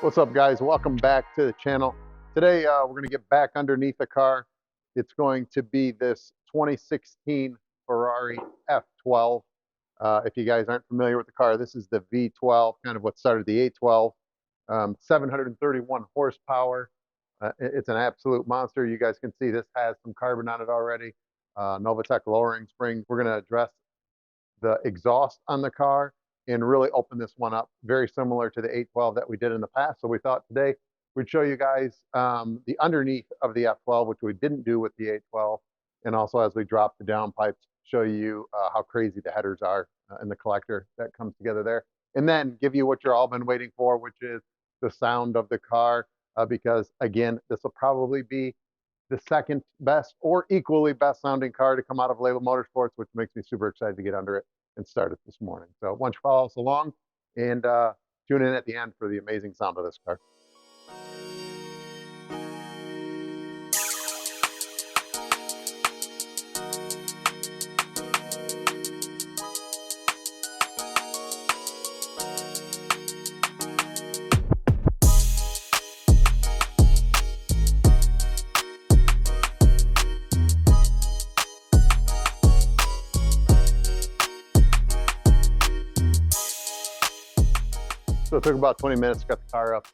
What's up, guys? Welcome back to the channel. Today we're going to get back underneath the car. It's going to be this 2016 Ferrari F12. If you guys aren't familiar with the car, this is the V12, kind of what started the A12. 731 horsepower. It's an absolute monster. You guys can see this has some carbon on it already. Novatec lowering springs. We're going to address the exhaust on the car and really open this one up, very similar to the 812 that we did in the past. So we thought today we'd show you guys the underneath of the F12, which we didn't do with the 812. And also as we drop the downpipes, show you how crazy the headers are in the collector that comes together there. And then give you what you're all been waiting for, which is the sound of the car. Because again, this will probably be the second best or equally best sounding car to come out of Label Motorsports, which makes me super excited to get under it and start it this morning. So why don't you follow us along and tune in at the end for the amazing sound of this car. So it took about 20 minutes to get the car up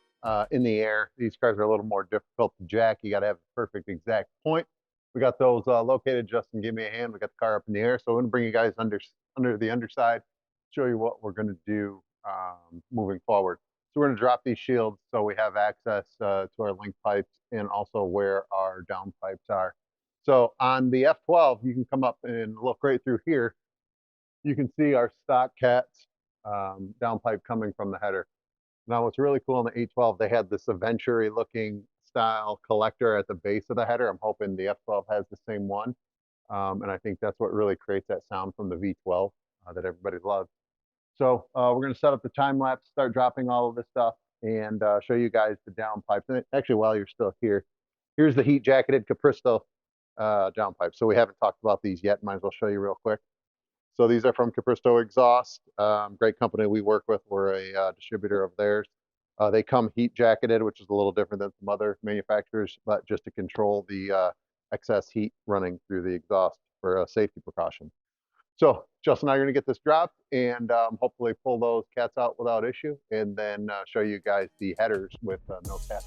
in the air. These cars are a little more difficult to jack. You got to have the perfect exact point. We got those located. Justin, give me a hand. We got the car up in the air. So I'm going to bring you guys under the underside, show you what we're going to do moving forward. So we're going to drop these shields so we have access to our link pipes and also where our down pipes are. So on the F12, you can come up and look right through here. You can see our stock cats downpipe coming from the header. Now what's really cool on the 812, they had this Aventure looking style collector at the base of the header. I'm hoping the F12 has the same one. And I think that's what really creates that sound from the V12 that everybody loves. So we're going to set up the time lapse, start dropping all of this stuff, and show you guys the downpipes. And actually, while you're still here, here's the heat jacketed Capristo downpipe. So we haven't talked about these yet. Might as well show you real quick. So these are from Capristo Exhaust, great company we work with. We're a distributor of theirs. They come heat jacketed, which is a little different than some other manufacturers, but just to control the excess heat running through the exhaust for a safety precaution. So Justin and I are going to get this dropped and hopefully pull those cats out without issue, and then show you guys the headers with no cats.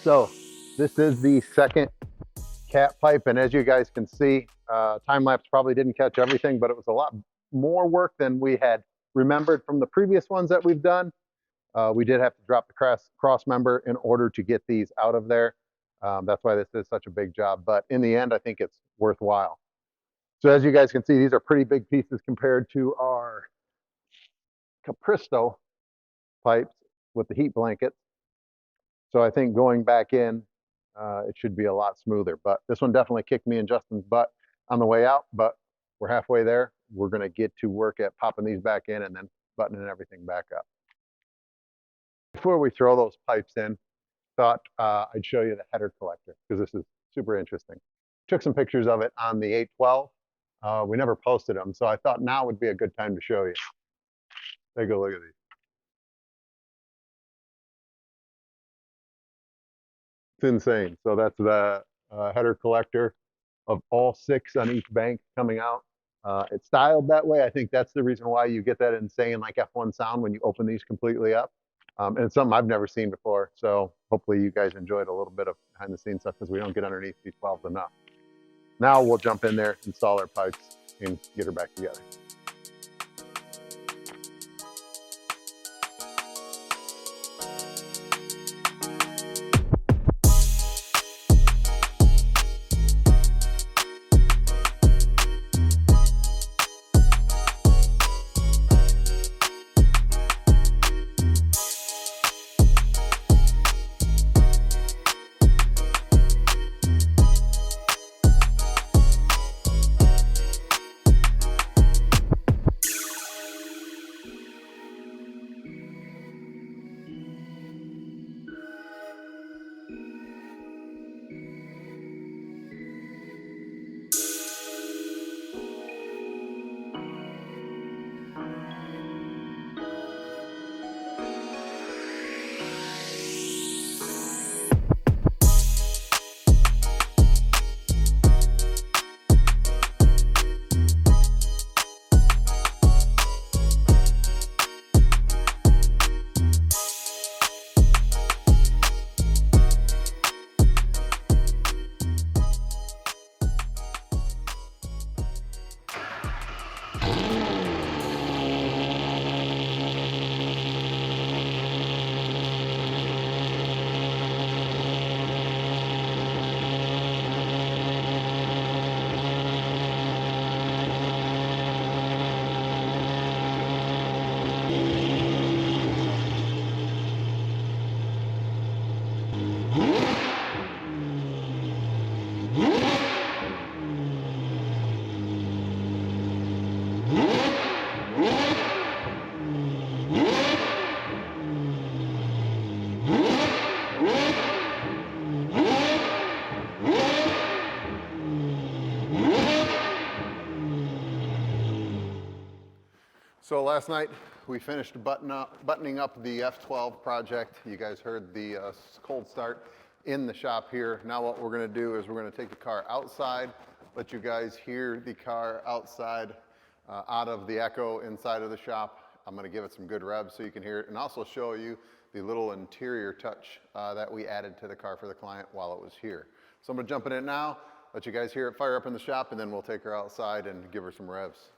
So this is the second cat pipe, and as you guys can see, time lapse probably didn't catch everything, but it was a lot more work than we had remembered from the previous ones that we've done. We did have to drop the cross member in order to get these out of there. That's why this is such a big job, but in the end, I think it's worthwhile. So as you guys can see, these are pretty big pieces compared to our Capristo pipes with the heat blankets. So I think going back in, it should be a lot smoother. But this one definitely kicked me and Justin's butt on the way out, but we're halfway there. We're going to get to work at popping these back in and then buttoning everything back up. Before we throw those pipes in, thought I'd show you the header collector because this is super interesting. Took some pictures of it on the 812. We never posted them, so I thought now would be a good time to show you. Take a look at these. It's insane. So that's the header collector of all 6 on each bank coming out. It's styled that way. I think that's the reason why you get that insane like F1 sound when you open these completely up. And it's something I've never seen before. So hopefully you guys enjoyed a little bit of behind the scenes stuff because we don't get underneath these 12s enough. Now we'll jump in there, install our pipes, and get her back together. So last night we finished buttoning up the F12 project. You guys heard the cold start in the shop here. Now what we're going to do is we're going to take the car outside, let you guys hear the car outside out of the echo inside of the shop. I'm going to give it some good revs so you can hear it, and also show you the little interior touch that we added to the car for the client while it was here. So I'm going to jump in it now, let you guys hear it fire up in the shop, and then we'll take her outside and give her some revs.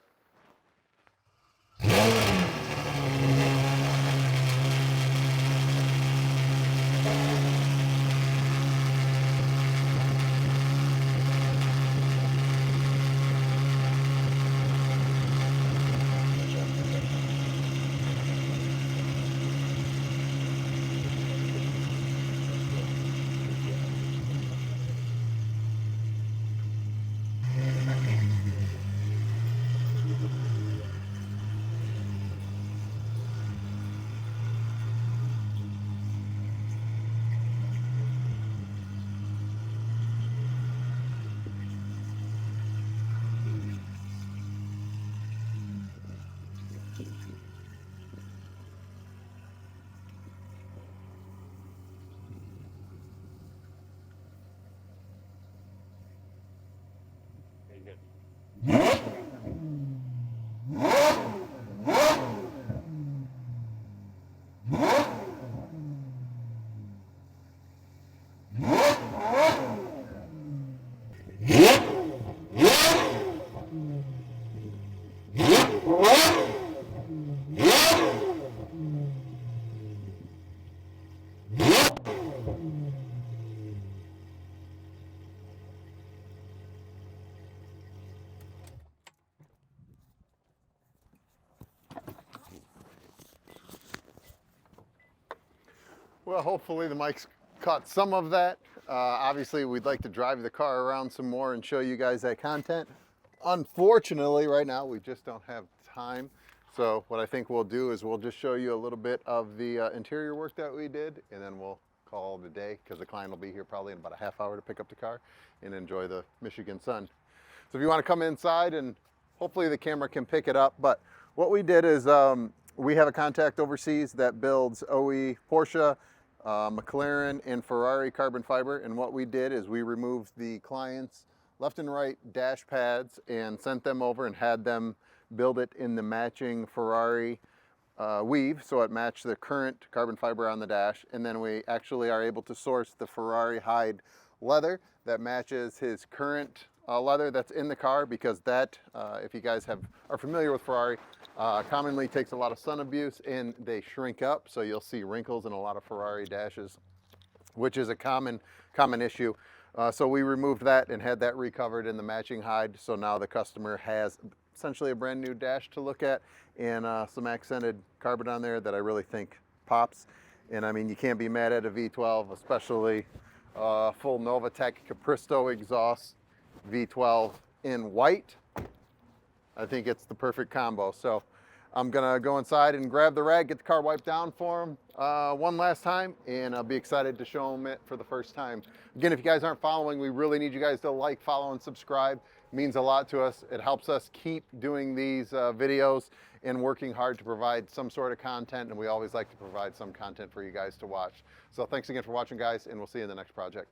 Well, hopefully the mic's caught some of that. Obviously, we'd like to drive the car around some more and show you guys that content. Unfortunately, right now, we just don't have time. So what I think we'll do is we'll just show you a little bit of the interior work that we did, and then we'll call it a day, because the client will be here probably in about a half hour to pick up the car and enjoy the Michigan sun. So if you want to come inside, and hopefully the camera can pick it up, but what we did is we have a contact overseas that builds OE, Porsche, McLaren, and Ferrari carbon fiber, and what we did is we removed the client's left and right dash pads and sent them over and had them build it in the matching Ferrari weave, so it matched the current carbon fiber on the dash, and then we actually are able to source the Ferrari hide leather that matches his current leather that's in the car, because that, if you guys are familiar with Ferrari, commonly takes a lot of sun abuse and they shrink up, so you'll see wrinkles in a lot of Ferrari dashes, which is a common issue. So we removed that and had that recovered in the matching hide, so now the customer has essentially a brand new dash to look at, and some accented carbon on there that I really think pops. And I mean, you can't be mad at a V12, especially full Novatec Capristo exhaust V12 in white. I think it's the perfect combo. So I'm gonna go inside and grab the rag, get the car wiped down for him one last time, and I'll be excited to show him it for the first time. Again, if you guys aren't following, we really need you guys to like, follow, and subscribe. It means a lot to us. It helps us keep doing these videos and working hard to provide some sort of content, and we always like to provide some content for you guys to watch. So thanks again for watching, guys, and we'll see you in the next project.